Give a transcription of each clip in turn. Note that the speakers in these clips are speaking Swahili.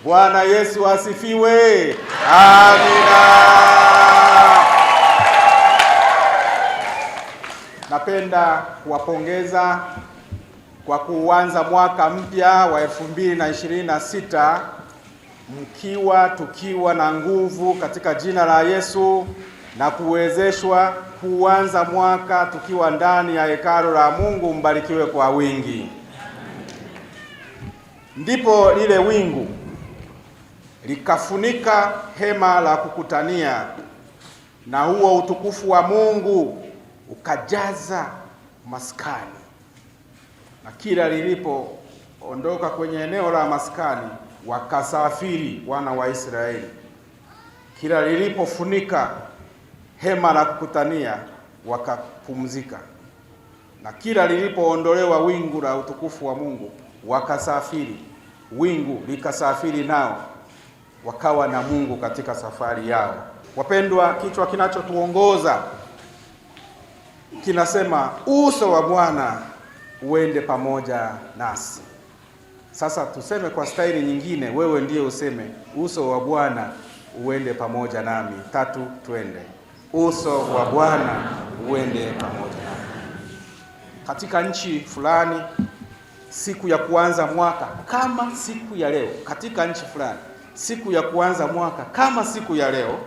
Bwana Yesu asifiwe. Amina. Napenda kuwapongeza kwa kuanza mwaka mpya wa 2026 tukiwa na nguvu katika jina la Yesu na kuwezeshwa kuanza mwaka tukiwa ndani ya hekalu la Mungu. Mbarikiwe kwa wingi. Ndipo lile wingu likafunika hema la kukutania, na huo utukufu wa Mungu ukajaza maskani. Na kila lilipoondoka kwenye eneo la maskani, wakasafiri wana wa Israeli. Kila lilipofunika hema la kukutania, wakapumzika. Na kila lilipoondolewa wingu la utukufu wa Mungu, wakasafiri. Wingu likasafiri nao, wakawa na Mungu katika safari yao. Wapendwa, kichwa kinachotuongoza kinasema uso wa Bwana uende pamoja nasi. Sasa tuseme kwa staili nyingine, wewe ndiye useme uso wa Bwana uende pamoja nami. 3, twende. Uso wa Bwana uende pamoja nami. Katika nchi fulani, siku ya kuanza mwaka kama siku ya leo, katika nchi fulani siku ya kuanza mwaka kama siku ya leo,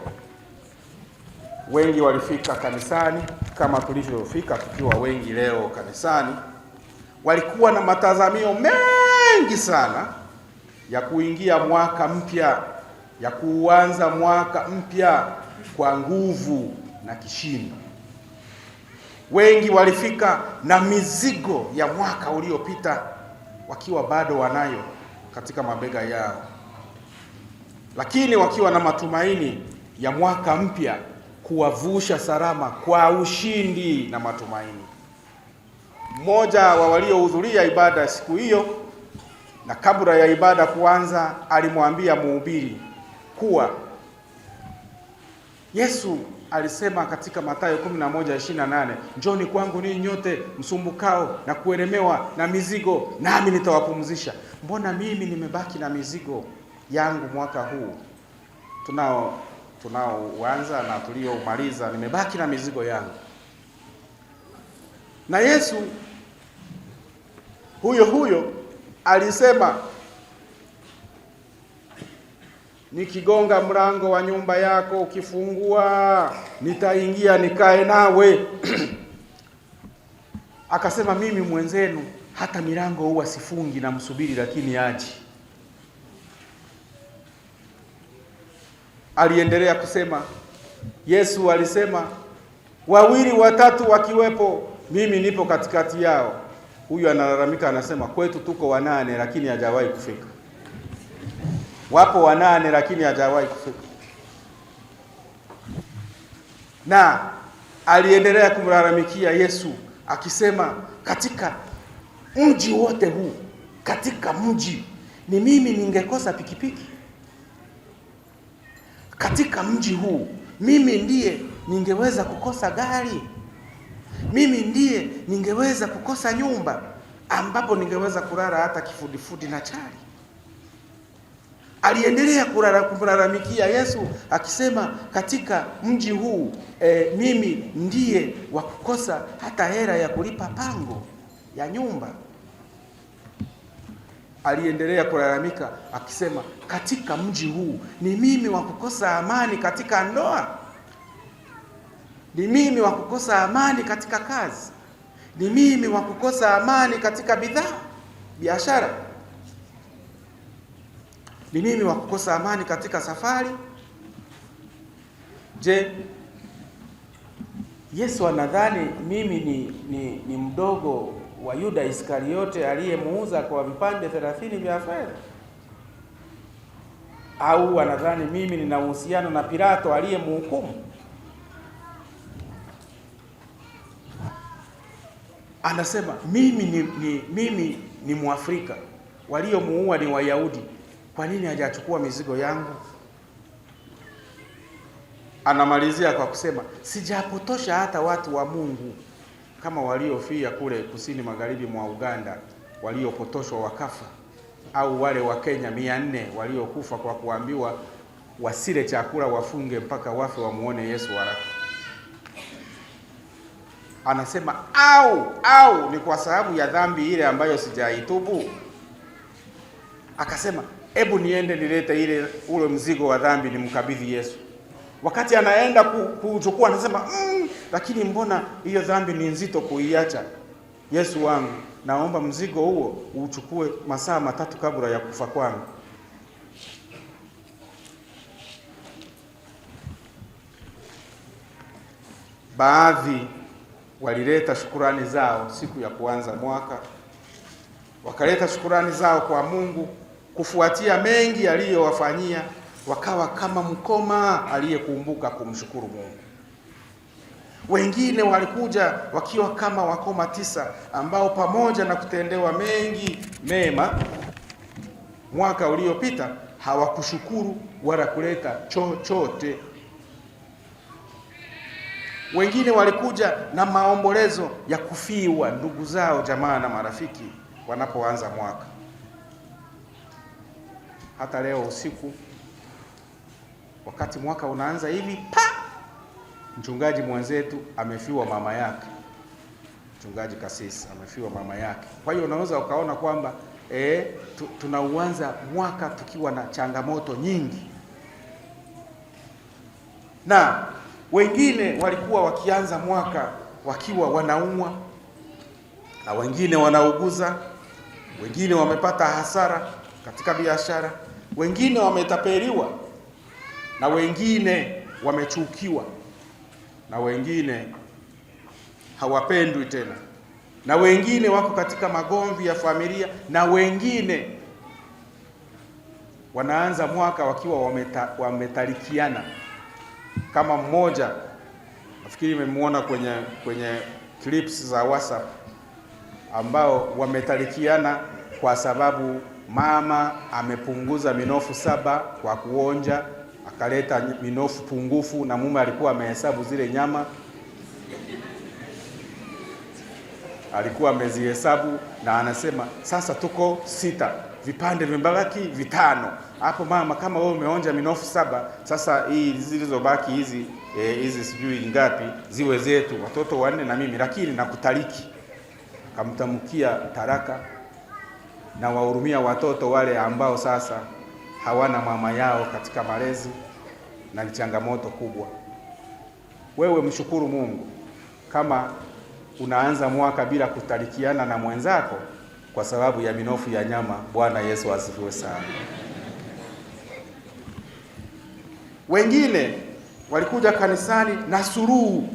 wengi walifika kanisani kama tulivyofika tukiwa wengi leo kanisani. Walikuwa na matazamio mengi sana ya kuingia mwaka mpya, ya kuanza mwaka mpya kwa nguvu na kishindo. Wengi walifika na mizigo ya mwaka uliopita wakiwa bado wanayo katika mabega yao, lakini wakiwa na matumaini ya mwaka mpya kuwavusha salama kwa ushindi na matumaini. Mmoja wa waliohudhuria ibada siku hiyo, na kabla ya ibada kuanza, alimwambia mhubiri kuwa Yesu alisema katika Mathayo 11:28, njoni kwangu ninyi nyote msumbukao na kuelemewa na mizigo, nami nitawapumzisha. Mbona mimi nimebaki na mizigo yangu mwaka huu tunaoanza na tuliomaliza, nimebaki na mizigo yangu. Na Yesu huyo alisema, nikigonga mlango wa nyumba yako, ukifungua nitaingia nikae nawe. Akasema, mimi mwenzenu hata milango huwa sifungi na msubiri, lakini aje. Aliendelea kusema, Yesu alisema, 2 watatu wakiwepo, mimi nipo katikati yao. Huyu analalamika, anasema, kwetu tuko 8 lakini hajawahi kufika. Wapo 8 lakini hajawahi kufika. Na aliendelea kumlalamikia Yesu akisema, katika mji wote huu, katika mji, ni mimi ningekosa pikipiki? Katika mji huu mimi ndiye ningeweza kukosa gari? Mimi ndiye ningeweza kukosa nyumba ambapo ningeweza kulala hata kifudifudi na chali? Aliendelea kumlalamikia Yesu akisema, katika mji huu mimi ndiye wa kukosa hata hela ya kulipa pango ya nyumba. Aliendelea kulalamika akisema, katika mji huu ni mimi wa kukosa amani katika ndoa, ni mimi wa kukosa amani katika kazi, ni mimi wa kukosa amani katika biashara, ni mimi wa kukosa amani katika safari. Je, Yesu anadhani mimi ni mdogo wa Yuda Iskariote aliyemuuza kwa vipande 30 vya fedha? Au anadhani mimi nina uhusiano na Pilato aliyemhukumu? Anasema, mimi ni Mwafrika, waliomuua ni Wayahudi, kwa nini hajachukua mizigo yangu? Anamalizia kwa kusema, sijapotosha hata watu wa Mungu kama waliofia kule kusini magharibi mwa Uganda, waliopotoshwa wakafa. au wale wa Kenya 400 waliokufa kwa kuambiwa wasile chakula wafunge mpaka wafe wamuone Yesu haraka. Anasema au ni kwa sababu ya dhambi ile ambayo sijaitubu. Akasema hebu niende nilete ule mzigo wa dhambi nimkabidhi Yesu. Wakati anaenda kuchukua anasema lakini mbona hiyo dhambi ni nzito kuiacha. Yesu wangu, naomba mzigo huo uchukue masaa 3 kabla ya kufa kwangu. Baadhi walileta shukurani zao siku ya kuanza mwaka. Wakaleta shukurani zao kwa Mungu kufuatia mengi aliyowafanyia, wakawa kama mkoma aliyekumbuka kumshukuru Mungu. Wengine walikuja wakiwa kama wakoma 9 ambao pamoja na kutendewa mengi mema mwaka uliopita hawakushukuru wala kuleta chochote. Wengine walikuja na maombolezo ya kufiwa ndugu zao, jamaa na marafiki wanapoanza mwaka. Hata leo usiku wakati mwaka unaanza hivi, mchungaji mwenzetu amefiwa mama yake. Mchungaji Kasisi amefiwa mama yake. Kwa hiyo unaweza ukaona kwamba tunauanza mwaka tukiwa na changamoto nyingi. Na wengine walikuwa wakianza mwaka wakiwa wanaumwa, na wengine wanauguza, wengine wamepata hasara katika biashara, wengine wametapeliwa, na wengine wamechukiwa, na wengine hawapendwi tena, na wengine wako katika magomvi ya familia, na wengine wanaanza mwaka wakiwa wametalikiana. Kama mmoja nafikiri nimemuona kwenye clips za WhatsApp, ambao wametalikiana kwa sababu mama amepunguza minofu 7 kwa kuonja, akaleta minofu pungufu, na mume alikuwa amehesabu zile nyama, alikuwa amezihesabu na anasema sasa tuko 6, vipande vimebaki 5. Hapo mama, kama wewe umeonja minofu 7, sasa hii zilizobaki hizi sijui ngapi ziwe zetu, watoto 4 na mimi, lakini nakutaliki. Kamtamkia taraka, na wahurumia watoto wale ambao sasa hawana mama yao katika malezi, na ni changamoto kubwa. Wewe mshukuru Mungu kama unaanza mwaka bila kutalikiana na mwenzako kwa sababu ya minofu ya nyama. Bwana Yesu asifiwe sana. Wengine walikuja kanisani na suruhu.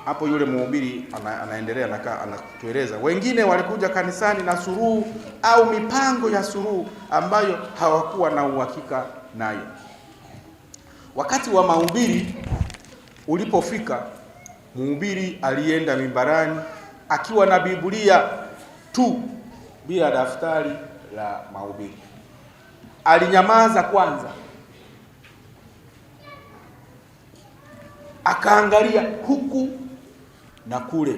Hapo yule mhubiri anaendelea anatueleza. Wengine walikuja kanisani na suruhu au mipango ya suruhu ambayo hawakuwa na uhakika nayo. Wakati wa mahubiri ulipofika, mhubiri alienda mimbarani akiwa na Biblia tu bila daftari la mahubiri. Alinyamaza kwanza, akaangalia huku na kule,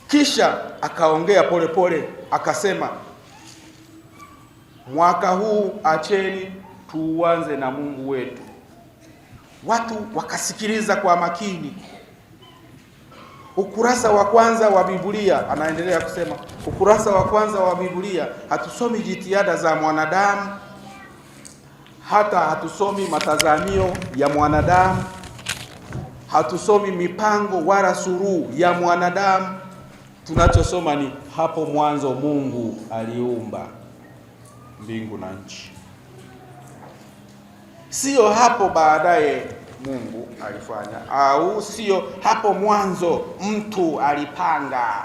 kisha akaongea polepole akasema, mwaka huu acheni tuuanze na Mungu wetu. Watu wakasikiliza kwa makini. Ukurasa wa kwanza wa Biblia, anaendelea kusema, ukurasa wa kwanza wa Biblia, hatusomi jitihada za mwanadamu, hata hatusomi matazamio ya mwanadamu, hatusomi mipango wala suruhu ya mwanadamu. Tunachosoma ni hapo mwanzo Mungu aliumba mbingu na nchi. Sio hapo baadaye Mungu alifanya, au sio hapo mwanzo mtu alipanga.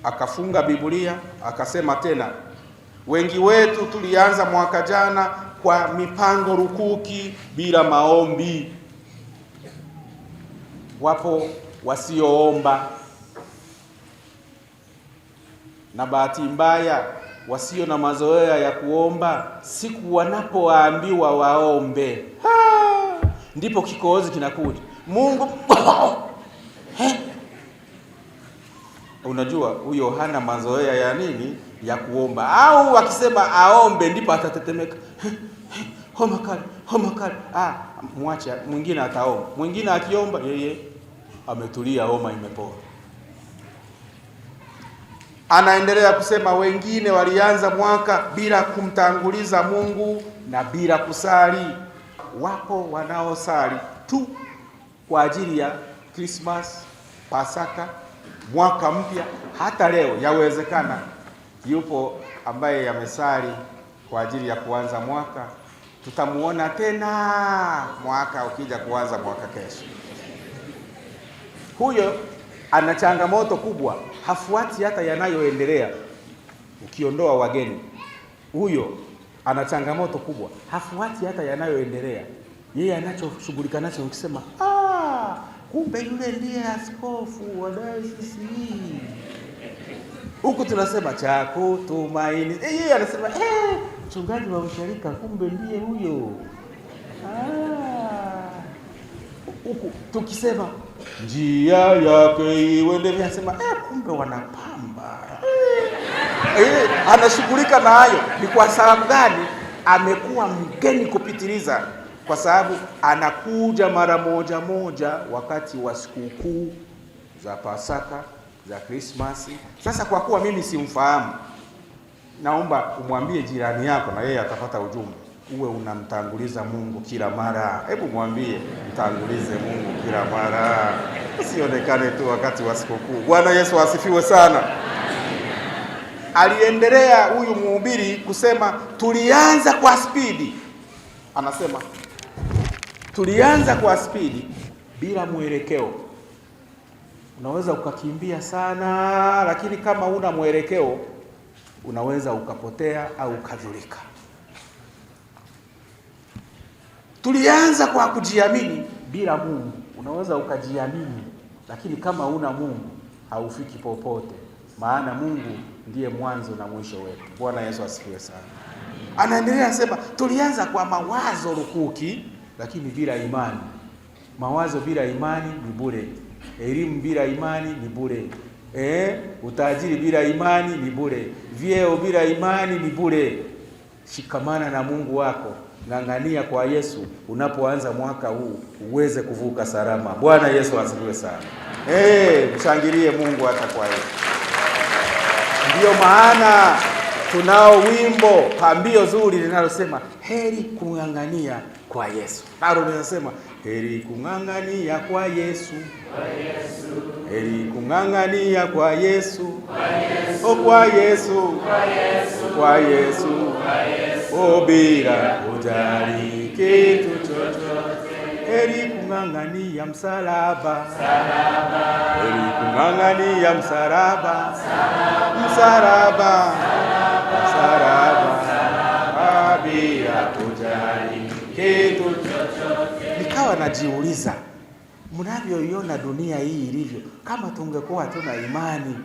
Akafunga Biblia akasema tena, wengi wetu tulianza mwaka jana kwa mipango rukuki bila maombi. Wapo wasioomba, na bahati mbaya wasio na mazoea ya kuomba, siku wanapoambiwa waombe, ndipo kikohozi kinakuja. Mungu unajua huyo hana mazoea ya nini ya kuomba, au akisema aombe ndipo atatetemeka. Homa kali. Mwache mwingine ataomba. Mwingine akiomba yeye ametulia, homa imepoa. Anaendelea kusema wengine walianza mwaka bila kumtanguliza Mungu na bila kusali. Wapo wanaosali tu kwa ajili ya Christmas, Pasaka, mwaka mpya. Hata leo yawezekana yupo ambaye yamesali kwa ajili ya kuanza mwaka. Tutamuona tena mwaka ukija kuanza mwaka kesho. Huyo ana changamoto kubwa, hafuati hata yanayoendelea. Ukiondoa wageni, huyo ana changamoto kubwa, hafuati hata yanayoendelea. Yeye anachoshughulika nacho ukisema kumbe yule ndiye askofu wa dayosisi hii, huku tunasema cha kutumaini. Yeye anasema mchungaji wa usharika, kumbe ndiye huyo. Huku tukisema njia yake iwende, anasema kumbe wanapamba. Anashughulika na hayo. Ni kwa sababu gani? Amekuwa mgeni kupitiliza, kwa sababu anakuja mara moja wakati wa sikukuu za Pasaka, za Krismasi. Sasa kwa kuwa mimi simfahamu, naomba umwambie jirani yako, na yeye atapata ujumbe. Uwe unamtanguliza Mungu kila mara. Hebu mwambie mtangulize Mungu kila mara, usionekane tu wakati wa sikukuu. Bwana Yesu asifiwe sana. Aliendelea huyu mhubiri kusema tulianza kwa spidi. Anasema tulianza kwa spidi bila mwelekeo. Unaweza ukakimbia sana, lakini kama una mwelekeo unaweza ukapotea au ukadhurika. Tulianza kwa kujiamini bila Mungu. Unaweza ukajiamini, lakini kama una Mungu haufiki popote, maana Mungu ndiye mwanzo na mwisho wetu. Bwana Yesu asifiwe sana. Anaendelea anasema tulianza kwa mawazo lukuki, lakini bila imani. Mawazo bila imani ni bure. Elimu bila imani ni bure. Utajiri bila imani ni bure. Vyeo bila imani ni bure. Shikamana na Mungu wako. Ng'ang'ania kwa Yesu unapoanza mwaka huu uweze kuvuka salama. Bwana Yesu asifiwe sana. Mshangilie Mungu hata kwa Yesu. Ndiyo maana tunao wimbo pambio zuri linalosema heri kung'ang'ania kwa Yesu. Nalo linasema heri kung'ang'ania kwa Yesu. Heri kung'ang'ania kwa Yesu. Kwa Yesu. Kwa Yesu. Bila kujali kitu chochote. Heri kung'ang'ania msalaba. Heri kung'ang'ania msalaba. Msalaba. Bila kujali kitu chochote. Nikawa najiuliza, mnavyoiona dunia hii ilivyo, kama tungekuwa tuna imani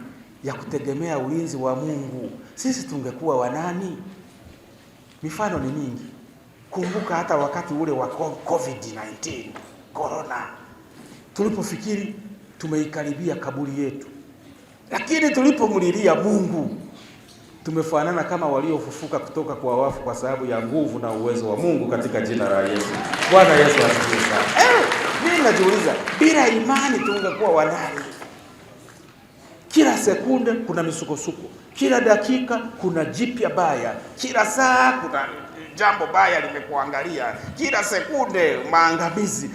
ya kutegemea ulinzi wa Mungu, sisi tungekuwa wanani? Mifano ni mingi. Kumbuka hata wakati ule wa COVID-19, corona, tulipofikiri tumeikaribia kaburi yetu, lakini tulipomlilia Mungu tumefanana kama waliofufuka kutoka kwa wafu kwa sababu ya nguvu na uwezo wa Mungu katika jina la Yesu. Bwana Yesu asifiwe sana. Mimi najiuliza, bila imani tungekuwa wanani? Kila sekunde kuna misukosuko, kila dakika kuna jipya baya, kila saa kuna jambo baya limekuangalia, kila sekunde maangamizi.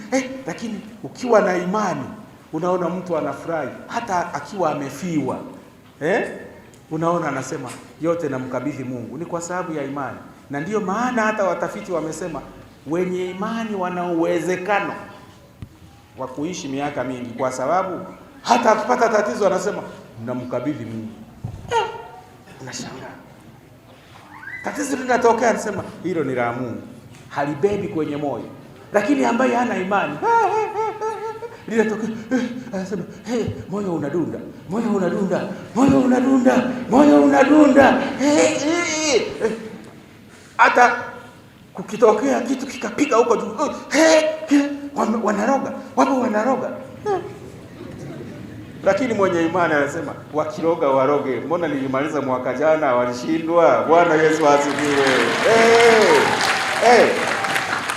Lakini ukiwa na imani unaona mtu anafurahi hata akiwa amefiwa. Unaona anasema yote namkabidhi Mungu. Ni kwa sababu ya imani. Na ndiyo maana hata watafiti wamesema wenye imani wana uwezekano wa kuishi miaka mingi, kwa sababu hata akipata tatizo anasema namkabidhi Mungu. Unashangaa. Tatizo linatokea anasema hilo ni la Mungu. Halibebi kwenye moyo. Lakini ambaye hana imani linatokea anasema moyo unadunda, moyo unadunda, moyo unadunda, moyo unadunda. Hata kukitokea kitu kikapiga huko juu, wanaroga, wapo wanaroga. Lakini mwenye imani anasema wakiroga waroge, mbona nilimaliza mwaka jana walishindwa? Bwana Yesu asifiwe.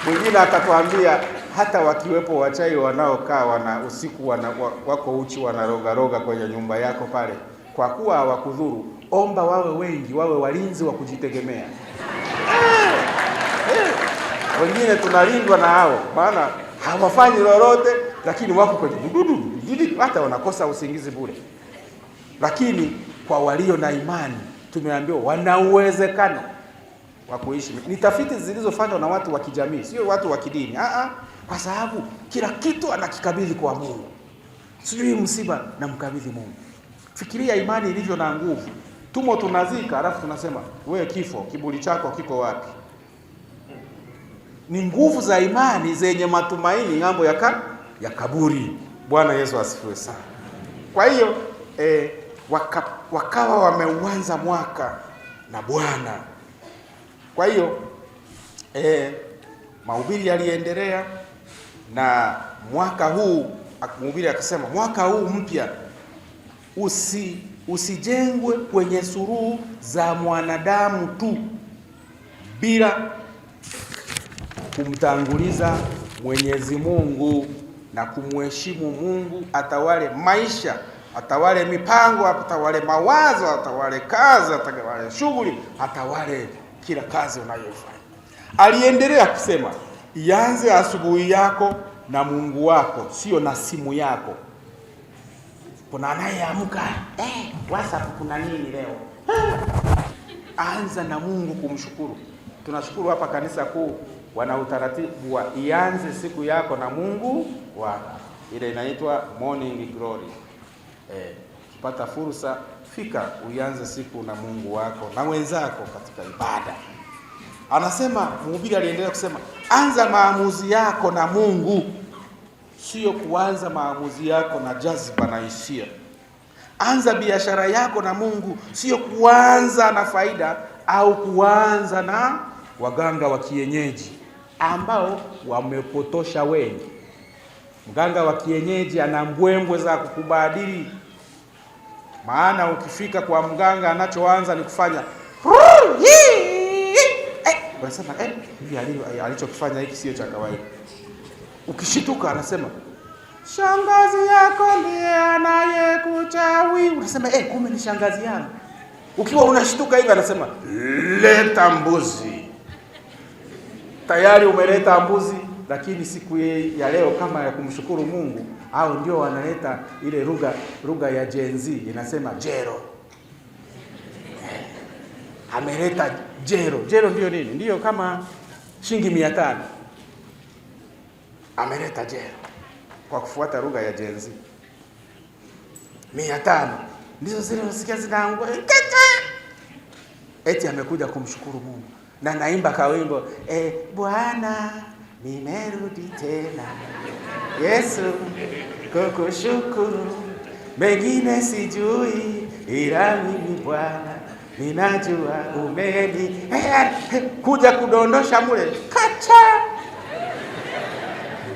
Mwingine akatwambia hata wakiwepo wachai wanaokaa usiku wako uchi wanaroga kwenye nyumba yako pale, kwa kuwa hawakudhuru, omba wawe wengi, wawe walinzi wa kujitegemea. Wengine tunalindwa na hao, maana hawafanyi lolote, lakini wako kwenye hata wanakosa usingizi bure. Lakini kwa walio na imani tumeambiwa wana uwezekano wa kuishi. Ni tafiti zilizofanywa na watu wa kijamii, sio watu wa kidini. Kwa sababu kila kitu anakikabidhi kwa Mungu. Sijui msiba na mkabidhi Mungu. Fikiria imani ilivyo na nguvu. Tumo tunazika, alafu tunasema wewe kifo, kiburi chako kiko wapi? Ni nguvu za imani zenye matumaini ng'ambo ya kaburi. Bwana Yesu asifiwe sana. Kwa hiyo wakawa wameuanza mwaka na Bwana. Kwa hiyo mahubiri yaliendelea, na mwaka huu mhubiri akasema mwaka huu mpya usijengwe kwenye suruhu za mwanadamu tu, bila kumtanguliza Mwenyezi Mungu na kumheshimu Mungu. Atawale maisha, atawale mipango, atawale mawazo, atawale kazi, atawale shughuli, atawale kila kazi unayofanya. Aliendelea kusema ianze asubuhi yako na Mungu wako, sio na simu yako. Kuna anayeamka WhatsApp kuna nini leo? Anza na Mungu kumshukuru. Tunashukuru hapa kanisa kuu wana utaratibu wa ianze siku yako na Mungu wako. Ile inaitwa morning glory. Ukipata fursa fika uianze siku na Mungu wako na wenzako katika ibada. Anasema mhubiri aliendelea kusema anza maamuzi yako na Mungu, sio kuanza maamuzi yako na jazba na hisia. Anza biashara yako na Mungu, sio kuanza na faida au kuanza na waganga wa kienyeji ambao wamepotosha wengi. Mganga wa kienyeji ana mbwembwe za kukubadili, maana ukifika kwa mganga anachoanza ni kufanya unasema hivi alichokifanya hiki sio cha kawaida. Ukishituka anasema shangazi yako ndiye anayekuchawi. Unasema kumbe ni shangazi yangu. Ukiwa unashtuka hivi anasema leta mbuzi. Tayari umeleta mbuzi, lakini siku ya leo kama ya kumshukuru Mungu, au ndio wanaleta ile lugha ya Gen Z inasema jero. Ameleta jero. Jero ndio nini? Ndio kama shilingi 500. Ameleta jero kwa kufuata lugha ya Gen Z. 500 ndizo zile unasikia zinaangua. Eti amekuja kumshukuru Mungu. Na naimba kawimbo Bwana nimerudi tena, Yesu kukushukuru, mengine sijui ila mimi Bwana ninajua umeni kuja kudondosha mule kacha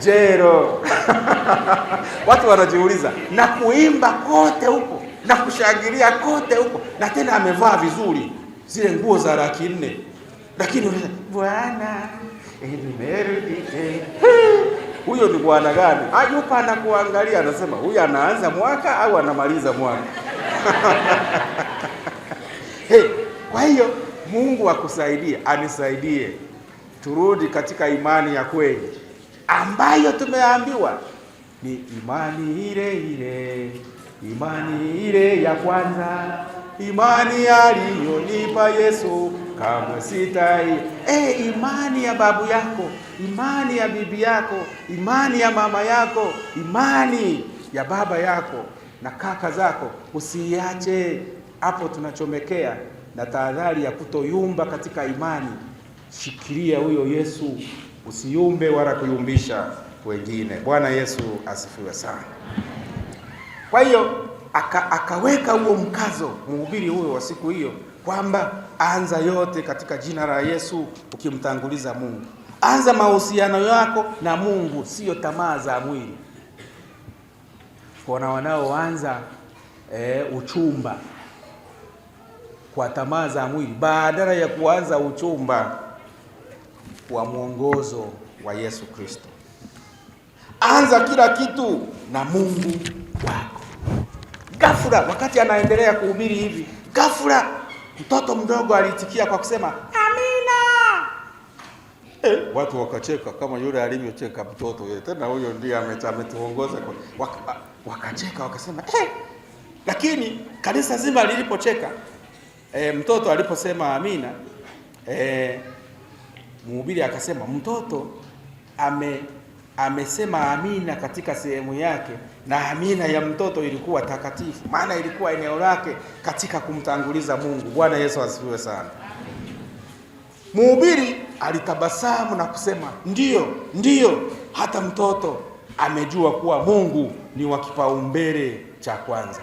jero. Watu wanajiuliza, na kuimba kote huko na kushangilia kote huko, na tena amevaa vizuri zile nguo za 400, lakini unasema Bwana nimerudi tena. Huyo ni bwana gani? Ayupa anakuangalia anasema huyu anaanza mwaka au anamaliza mwaka? Kwa hiyo Mungu akusaidie, anisaidie turudi katika imani ya kweli ambayo tumeambiwa ni imani ile ya kwanza, imani aliyonipa Yesu kamwe sitai. Imani ya babu yako, imani ya bibi yako, imani ya mama yako, imani ya baba yako na kaka zako, usiache hapo. Tunachomekea na tahadhari ya kutoyumba katika imani. Shikilia huyo Yesu, usiyumbe wala kuyumbisha wengine. Bwana Yesu asifiwe sana. Kwa hiyo akaweka huo mkazo mhubiri huyo wa siku hiyo kwamba anza yote katika jina la Yesu ukimtanguliza Mungu. Anza mahusiano yako na Mungu, sio tamaa za mwili. Kuna wanaoanza uchumba kwa tamaa za mwili badala ya kuanza uchumba kwa mwongozo wa Yesu Kristo. Anza kila kitu na Mungu wako. Ghafla wakati anaendelea kuhubiri hivi, ghafla mtoto mdogo alitikia kwa kusema amina. Watu wakacheka kama yule alivyocheka mtoto yeye. Tena huyo ndiye ametuongoza wakacheka wakasema lakini kanisa zima lilipocheka mtoto aliposema amina, mhubiri akasema mtoto amesema amina katika sehemu yake, na amina ya mtoto ilikuwa takatifu, maana ilikuwa eneo lake katika kumtanguliza Mungu. Bwana Yesu asifiwe sana. Mhubiri alitabasamu na kusema ndiyo, hata mtoto amejua kuwa Mungu ni wa kipaumbele cha kwanza.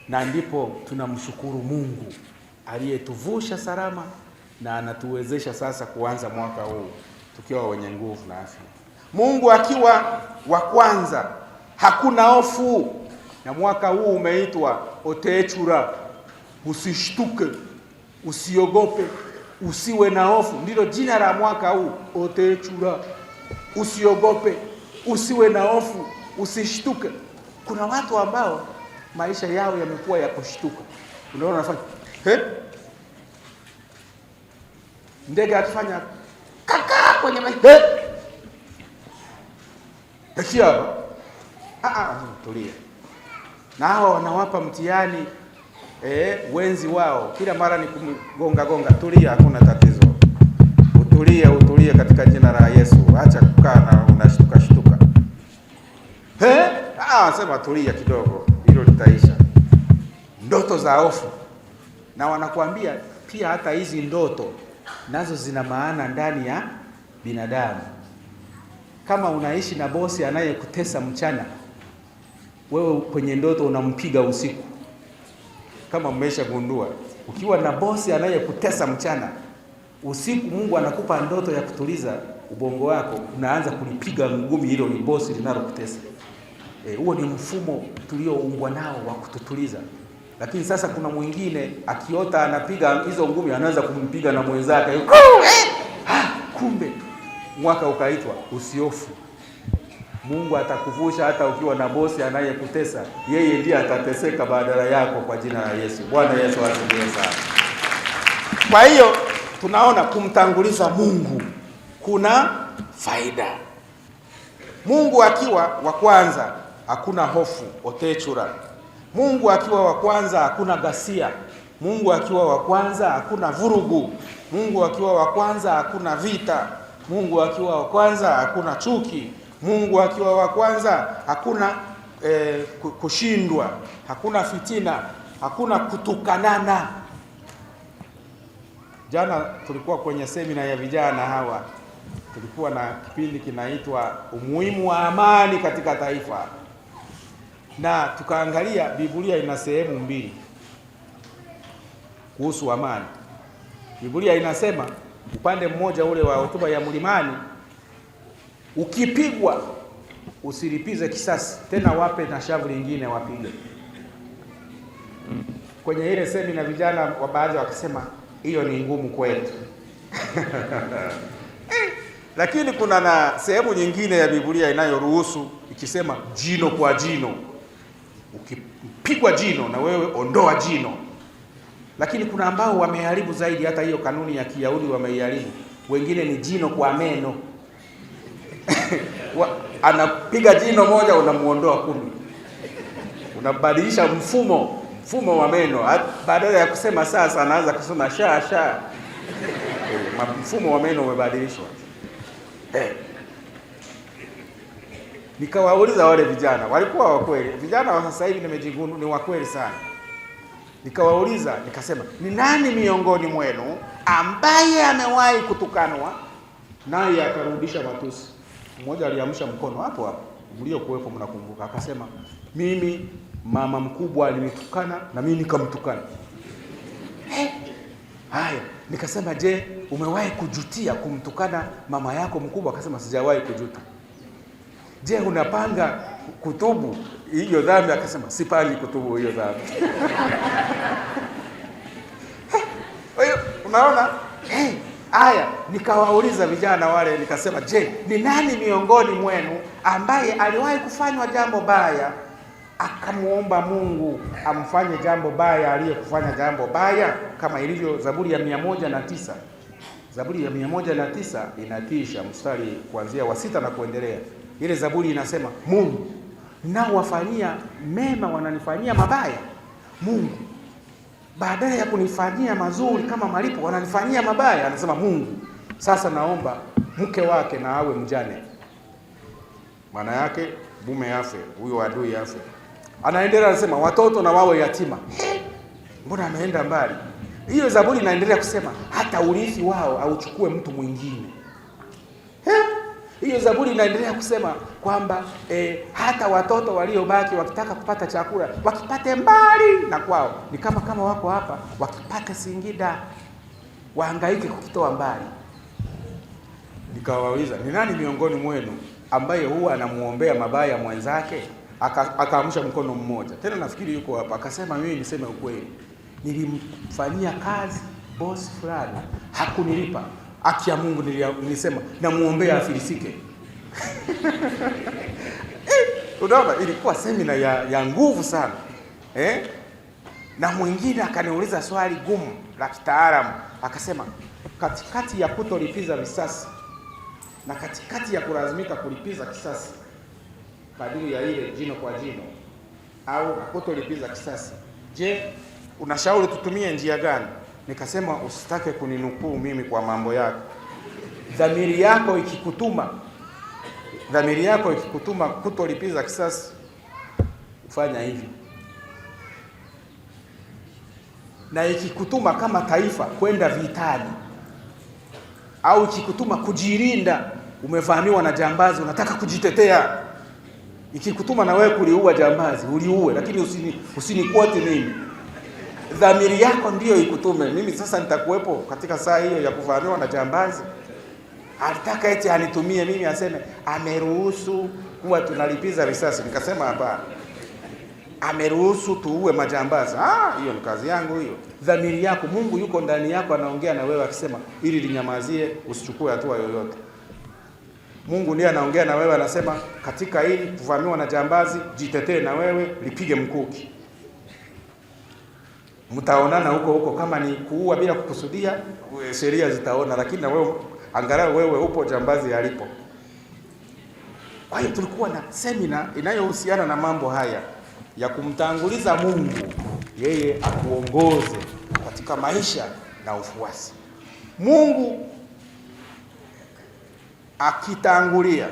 Na ndipo tunamshukuru Mungu aliyetuvusha salama na anatuwezesha sasa kuanza mwaka huu tukiwa wenye nguvu na afya. Mungu akiwa wa kwanza, hakuna hofu. Na mwaka huu umeitwa Otechura, usishtuke, usiogope, usiwe na hofu. Ndilo jina la mwaka huu, Otechura. Usiogope, usiwe na hofu, usishtuke. Kuna watu ambao maisha yao yamekuwa ya kushtuka. Unaona anafanya ndege akifanya kaka kwenye maji tulia. Na hao wanawapa mtihani wenzi wao, kila mara ni kumgonga. Tulia, hakuna tatizo. Utulie katika jina la Yesu. Acha kukaa na unashtuka. Sema tulia kidogo, hilo litaisha. Ndoto za hofu. Na wanakuambia pia hata hizi ndoto nazo zina maana ndani ya binadamu. Kama unaishi na bosi anayekutesa mchana, wewe kwenye ndoto unampiga usiku. Kama mmeshagundua, ukiwa na bosi anayekutesa mchana, usiku Mungu anakupa ndoto ya kutuliza ubongo wako, unaanza kulipiga ngumi hilo ni bosi linalokutesa. Huo ni mfumo tulioumbwa nao wa kututuliza. Lakini sasa kuna mwingine akiota anapiga hizo ngumi, anaanza kumpiga na mwenzake. Kumbe mwaka ukaitwa usiofu. Mungu atakuvusha hata ukiwa na bosi anayekutesa. Yeye ndiye atateseka badala yako kwa jina la Yesu. Bwana Yesu asifiwe sana. Kwa hiyo tunaona kumtanguliza Mungu kuna faida. Mungu akiwa wa kwanza hakuna hofu, Otechura. Mungu akiwa wa kwanza hakuna ghasia. Mungu akiwa wa kwanza hakuna vurugu. Mungu akiwa wa kwanza hakuna vita. Mungu akiwa wa kwanza hakuna chuki. Mungu akiwa wa kwanza hakuna kushindwa, hakuna fitina, hakuna kutukanana. Jana tulikuwa kwenye semina ya vijana hawa. Tulikuwa na kipindi kinaitwa umuhimu wa amani katika taifa. Na tukaangalia Biblia ina sehemu mbili kuhusu amani. Biblia inasema upande mmoja ule wa hotuba ya mlimani, ukipigwa usilipize kisasi, tena wape na shavu lingine wapige. Kwenye ile semina vijana wa baadhi wakasema hiyo ni ngumu kwetu. Lakini kuna na sehemu nyingine ya Biblia inayoruhusu ikisema jino kwa jino. Ukipigwa jino na wewe ondoa jino. Lakini kuna ambao wameharibu zaidi, hata hiyo kanuni ya Kiyahudi wameiharibu. Wengine ni jino kwa meno. Anapiga jino moja unamuondoa 10. Unabadilisha mfumo wa meno. Badala ya kusema sasa anaanza kusema sha. Mfumo wa meno umebadilishwa. Nikawauliza wale vijana, walikuwa wa kweli. Vijana wa sasa hivi nimejigundua ni wa kweli sana. Nikawauliza, nikasema, ni nani miongoni mwenu ambaye amewahi kutukanwa naye akarudisha matusi? Mmoja aliamsha mkono hapo mliokuwepo mnakumbuka, akasema, mimi mama mkubwa alinitukana na mimi nikamtukana. Haya, nikasema, je, umewahi kujutia kumtukana mama yako mkubwa? Akasema, sijawahi kujuta. je, unapanga kutubu hiyo dhambi? Akasema sipangi kutubu hiyo dhambi. Kwa hiyo unaona, aya, nikawauliza vijana wale, nikasema, je, ni nani miongoni mwenu ambaye aliwahi kufanywa jambo baya akamuomba Mungu amfanye jambo baya aliyekufanya jambo baya? Kama ilivyo Zaburi ya 109. Zaburi ya 109 inatisha, mstari kuanzia wa 6 na kuendelea. Ile Zaburi inasema, Mungu, nao wafanyia mema wananifanyia mabaya. Mungu, badala ya kunifanyia mazuri kama malipo wananifanyia mabaya. Anasema Mungu, sasa naomba mke wake na awe mjane. Maana yake mume afe, huyo adui afe. Anaendelea anasema watoto na wawe yatima. Mbona ameenda mbali? Hiyo Zaburi inaendelea kusema hata urithi wao auchukue mtu mwingine. Hiyo Zaburi inaendelea kusema kwamba hata watoto waliobaki wakitaka kupata chakula wakipate mbali na kwao. Ni kama wako hapa, wakipata Singida wahangaike kukitoa mbali. Nikawauliza, ni nani miongoni mwenu ambaye huwa anamuombea mabaya mwenzake? Akaamsha mkono mmoja. Tena nafikiri yuko hapa. Akasema, mimi niseme ukweli, nilimfanyia kazi boss fulani, hakunilipa. Haki ya Mungu nilisema namuombea afilisike. Unaona, ilikuwa semina ya nguvu sana. Na mwingine akaniuliza swali gumu la kitaalamu. Akasema, katikati ya kutolipiza visasi na katikati ya kulazimika kulipiza kisasi kadiri ya ile jino kwa jino au kutolipiza kisasi, je, unashauri tutumie njia gani? Nikasema, usitake kuninukuu mimi kwa mambo yako. Dhamiri yako ikikutuma kutolipiza kisasi, ufanya hivi. Na ikikutuma kama taifa kwenda vitani, au ikikutuma kujilinda, umevamiwa na jambazi unataka kujitetea, ikikutuma na wewe kuliua jambazi, uliue, lakini usinikuote mimi. Dhamiri yako ndiyo ikutume. Mimi sasa nitakuwepo katika saa hiyo ya kuvamiwa na jambazi? Alitaka eti anitumie mimi, aseme ameruhusu kuwa tunalipiza risasi. Nikasema hapana, ameruhusu tuue majambazi. Hiyo ni kazi yangu hiyo. Dhamiri yako, Mungu yuko ndani yako, anaongea na wewe akisema ili linyamazie, usichukue hatua yoyote. Mungu ndiye anaongea na wewe, anasema katika hili kuvamiwa na jambazi, jitetee na wewe, lipige mkuki. Mtaonana huko kama ni kuua bila kukusudia, sheria zitaona, lakini na wewe angalau wewe upo jambazi alipo. Kwa hiyo tulikuwa na semina inayohusiana na mambo haya ya kumtanguliza Mungu, yeye akuongoze katika maisha na ufuasi. Mungu akitangulia,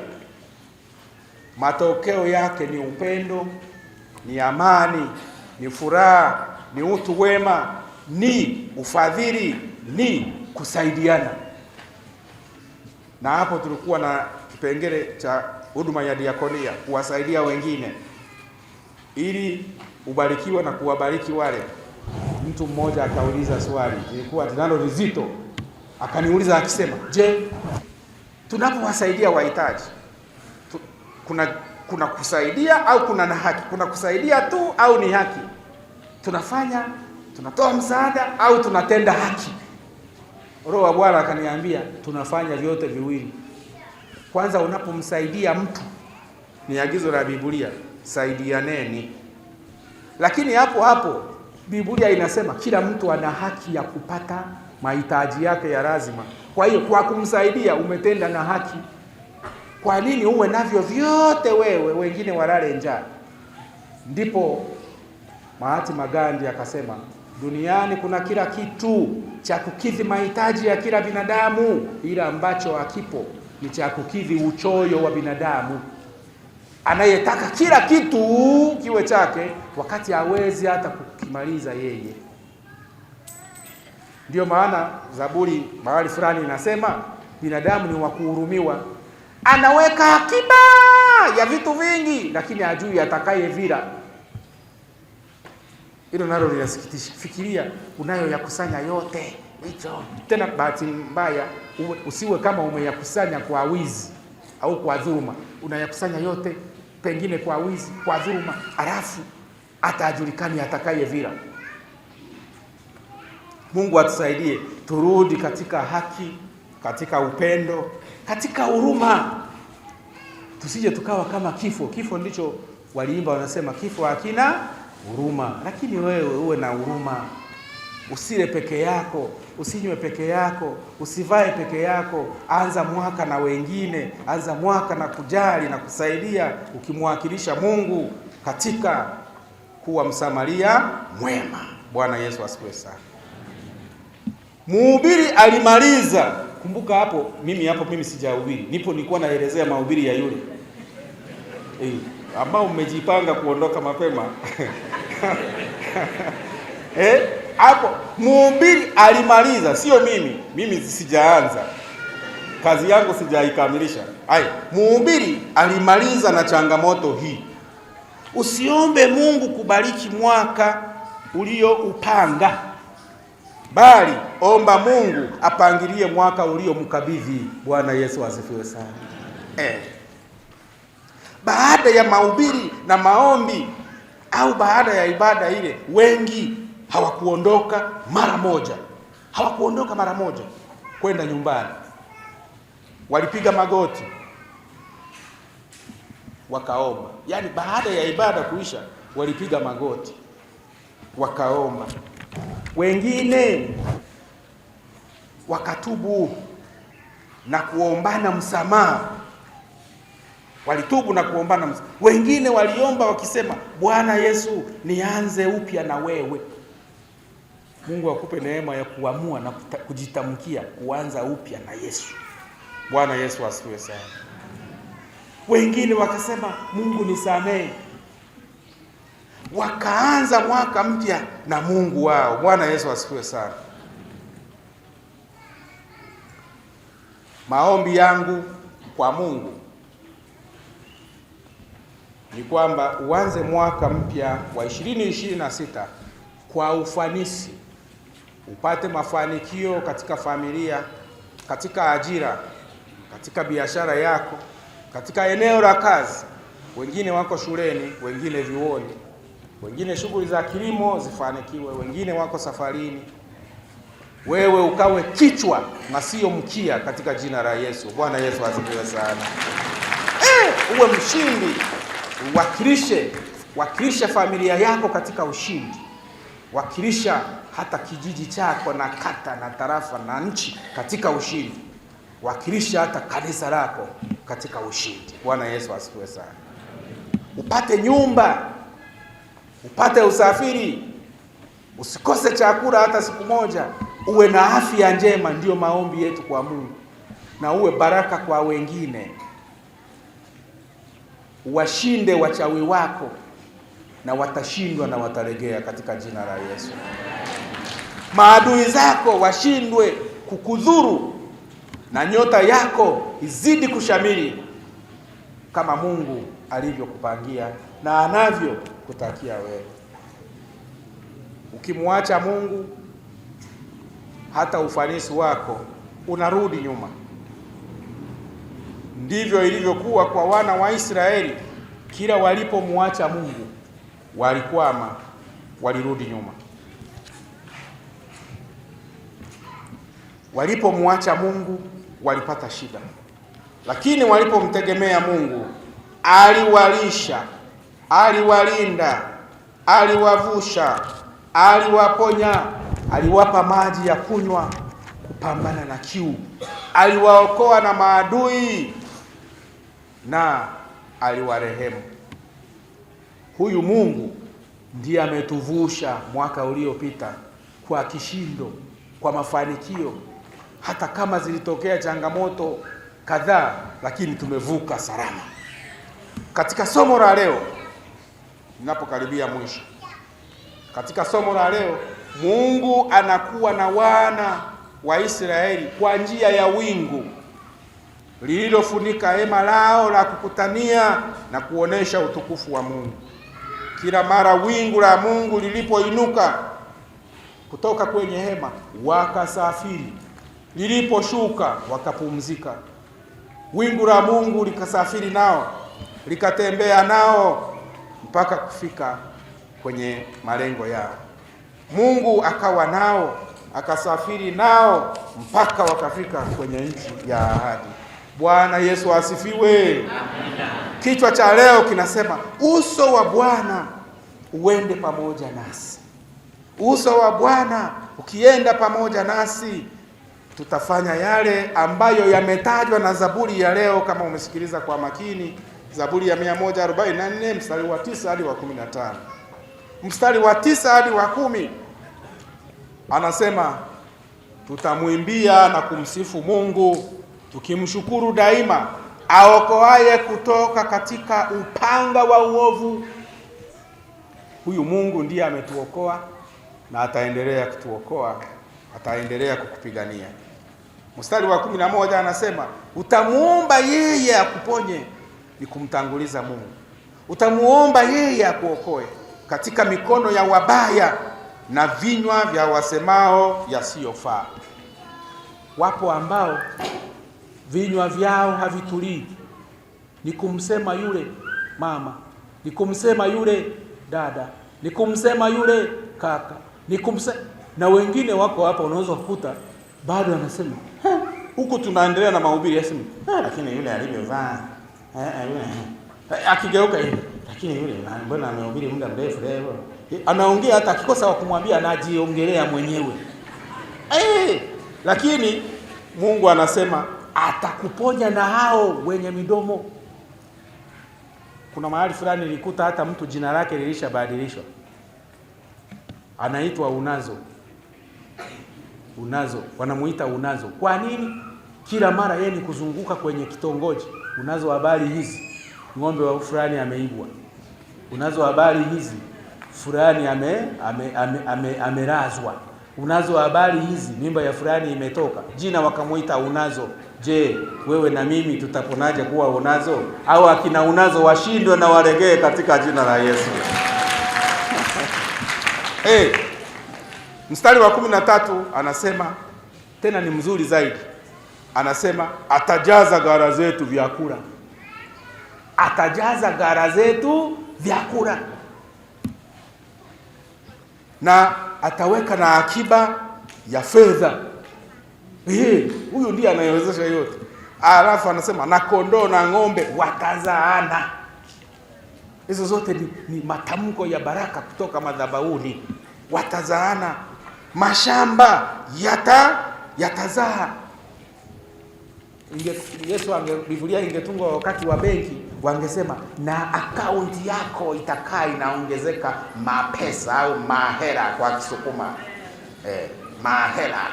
matokeo yake ni upendo, ni amani, ni furaha, ni utu wema, ni ufadhili, ni kusaidiana. Na hapo tulikuwa na kipengele cha huduma ya diakonia, kuwasaidia wengine ili ubarikiwe na kuwabariki wale. Mtu mmoja akauliza swali, ilikuwa linalo vizito, akaniuliza akisema, je, tunapowasaidia wahitaji kuna kusaidia au kuna na haki? Kuna kusaidia tu au ni haki? Tunatoa msaada au tunatenda haki? Roho wa Bwana akaniambia tunafanya vyote viwili. Kwanza, unapomsaidia mtu, ni agizo la Biblia, saidianeni. Lakini hapo Biblia inasema kila mtu ana haki ya kupata mahitaji yake ya lazima. Kwa hiyo kwa kumsaidia umetenda na haki. Kwa nini uwe navyo vyote wewe, wengine walale njaa? Ndipo Mahatma Gandhi akasema, duniani kuna kila kitu cha kukidhi mahitaji ya kila binadamu, ila ambacho hakipo ni cha kukidhi uchoyo wa binadamu anayetaka kila kitu kiwe chake wakati hawezi hata kukimaliza yeye. Ndio maana Zaburi mahali fulani inasema binadamu ni wa kuhurumiwa, anaweka akiba ya vitu vingi lakini hajui atakaye vila. Hilo nalo linasikitisha. Fikiria unayoyakusanya yote hicho, tena bahati mbaya usiwe kama umeyakusanya kwa wizi au kwa dhuluma. unayakusanya yote, pengine kwa wizi, kwa dhuluma, alafu atajulikani atakaye vila. Mungu atusaidie turudi katika haki, katika upendo, katika huruma. Tusije tukawa kama kifo. Kifo ndicho waliimba, wanasema kifo hakina huruma. Lakini wewe uwe na huruma. Usile peke yako, usinywe peke yako, usivae peke yako. Anza mwaka na wengine, anza mwaka na kujali na kusaidia, ukimwakilisha Mungu katika kuwa Msamaria mwema. Bwana Yesu asifiwe sana. Mhubiri alimaliza. Kumbuka hapo mimi sijahubiri. Nilikuwa naelezea mahubiri ya yule ambao mmejipanga kuondoka mapema. Hapo mhubiri alimaliza, sio mimi. Mimi sijaanza. Kazi yangu sijaikamilisha. Mhubiri alimaliza na changamoto hii. Usiombe Mungu kubariki mwaka ulioupanga, bali omba Mungu apangilie mwaka uliomkabidhi. Bwana Yesu asifiwe sana. Baada ya mahubiri na maombi au baada ya ibada ile, wengi hawakuondoka mara moja kwenda nyumbani. Walipiga magoti wakaomba. Yaani baada ya ibada kuisha, walipiga magoti wakaomba. Wengine wakatubu na kuombana msamaha. Walitubu na kuombana msamaha. Wengine waliomba wakisema, Bwana Yesu, nianze upya na wewe. Mungu akupe neema ya kuamua na kujitamkia kuanza upya na Yesu. Bwana Yesu asifiwe sana. Wengine wakasema, Mungu nisamehe. Wakaanza mwaka mpya na Mungu wao. Bwana Yesu asifiwe sana. Maombi yangu kwa Mungu ni kwamba uanze mwaka mpya wa 2026 kwa ufanisi. Upate mafanikio katika familia, katika ajira, katika biashara yako, katika eneo la kazi. Wengine wako shuleni, wengine vyuoni, wengine shughuli za kilimo zifanikiwe, wengine wako safarini. Wewe ukawe kichwa na sio mkia katika jina la Yesu. Bwana Yesu asifiwe sana. Uwe mshindi. Wakilisha familia yako katika ushindi. Wakilisha hata kijiji chako na kata na tarafa na nchi katika ushindi. Wakilisha hata kanisa lako katika ushindi. Bwana Yesu asifiwe sana. Upate nyumba, upate usafiri, usikose chakula hata siku moja, uwe na afya njema. Ndiyo maombi yetu kwa Mungu. Na uwe baraka kwa wengine. Washinde wachawi wako, na watashindwa na wataregea katika jina la Yesu. Maadui zako washindwe kukudhuru, na nyota yako izidi kushamiri kama Mungu alivyokupangia na anavyo kutakia wewe. Ukimwacha Mungu, hata ufanisi wako unarudi nyuma. Ndivyo ilivyokuwa kwa wana wa Israeli. Kila walipomwacha Mungu walikwama, walirudi nyuma. Walipomwacha Mungu walipata shida, lakini walipomtegemea Mungu, aliwalisha, aliwalinda, aliwavusha, aliwaponya, aliwapa maji ya kunywa kupambana na kiu, aliwaokoa na maadui, na aliwarehemu. Huyu Mungu ndiye ametuvusha mwaka uliopita kwa kishindo, kwa mafanikio. Hata kama zilitokea changamoto kadhaa, lakini tumevuka salama. Katika somo la leo, ninapokaribia mwisho, katika somo la leo, Mungu anakuwa na wana wa Israeli kwa njia ya wingu lililofunika hema lao la kukutania na kuonesha utukufu wa Mungu. Kila mara wingu la Mungu lilipoinuka kutoka kwenye hema, wakasafiri. Liliposhuka, wakapumzika. Wingu la Mungu likasafiri nao, likatembea nao mpaka kufika kwenye malengo yao. Mungu akawa nao, akasafiri nao mpaka wakafika kwenye nchi ya ahadi. Bwana Yesu asifiwe. Amina. Kichwa cha leo kinasema uso wa Bwana uende pamoja nasi. Uso wa Bwana ukienda pamoja nasi, tutafanya yale ambayo yametajwa na Zaburi ya leo. Kama umesikiliza kwa makini, Zaburi ya 144 mstari wa 9 hadi wa 15. Mstari wa 9 hadi wa 10 anasema tutamwimbia na kumsifu Mungu tukimshukuru daima, aokoaye kutoka katika upanga wa uovu. Huyu Mungu ndiye ametuokoa na ataendelea kutuokoa, ataendelea kukupigania. Mstari wa 11 anasema utamuomba yeye akuponye, ni kumtanguliza Mungu. Utamuomba yeye akuokoe katika mikono ya wabaya na vinywa vya wasemao yasiyofaa. Wapo ambao vinywa vyao havitulii, ni kumsema yule mama, ni kumsema yule dada, ni kumsema yule kaka, ni kumsema. Na wengine wako hapa, unaweza kukuta bado anasema huku tunaendelea na mahubiri, yasema lakini yule alivyovaa akigeuka hivi, lakini yule mbona amehubiri muda mrefu leo, anaongea hata akikosa wa kumwambia anajiongelea mwenyewe. Lakini Mungu anasema atakuponya na hao wenye midomo. Kuna mahali fulani nilikuta hata mtu jina lake lilishabadilishwa, anaitwa Unazo. Unazo, wanamuita Unazo. Kwa nini? Kila mara yeye ni kuzunguka kwenye kitongoji, unazo habari hizi, ng'ombe wa fulani ameibwa, unazo habari hizi, fulani amelazwa, unazo habari hizi, mimba ya fulani imetoka. Jina wakamuita Unazo. Je, wewe na mimi tutaponaje kuwa Unazo? Au akina Unazo washindwe na waregee katika jina la Yesu. Mstari wa 13 anasema tena ni mzuri zaidi. Anasema atajaza gara zetu vyakula. Atajaza gara zetu vyakula. Na ataweka na akiba ya fedha. Huyu ndiye anayewezesha yote. Alafu anasema na kondoo na ng'ombe watazaana. Hizo zote ni matamko ya baraka kutoka madhabahuni. Watazaana. Mashamba yatazaa. Yesu Biblia ingetungwa wakati wa benki, wangesema na akaunti yako itakaa inaongezeka mapesa au mahera kwa Kisukuma. Mahera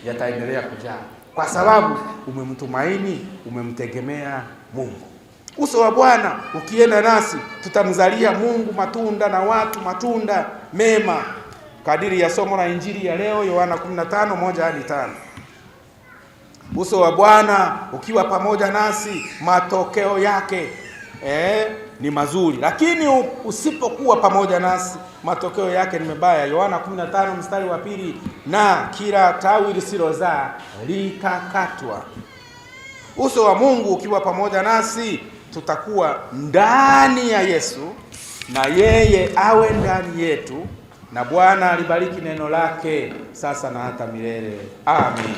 yataendelea kujaa kwa sababu umemtumaini, umemtegemea Mungu. Uso wa Bwana ukienda nasi, tutamzalia Mungu matunda na watu matunda mema, kadiri ya somo la injili ya leo Yohana 15:1-5. Uso wa Bwana ukiwa pamoja nasi, matokeo yake ni mazuri, lakini usipokuwa pamoja nasi, matokeo yake ni mabaya. Yohana 15 mstari wa 2, na kila tawi lisilozaa litakatwa. Uso wa Mungu ukiwa pamoja nasi, tutakuwa ndani ya Yesu na yeye awe ndani yetu, na Bwana alibariki neno lake sasa na hata milele. Amen.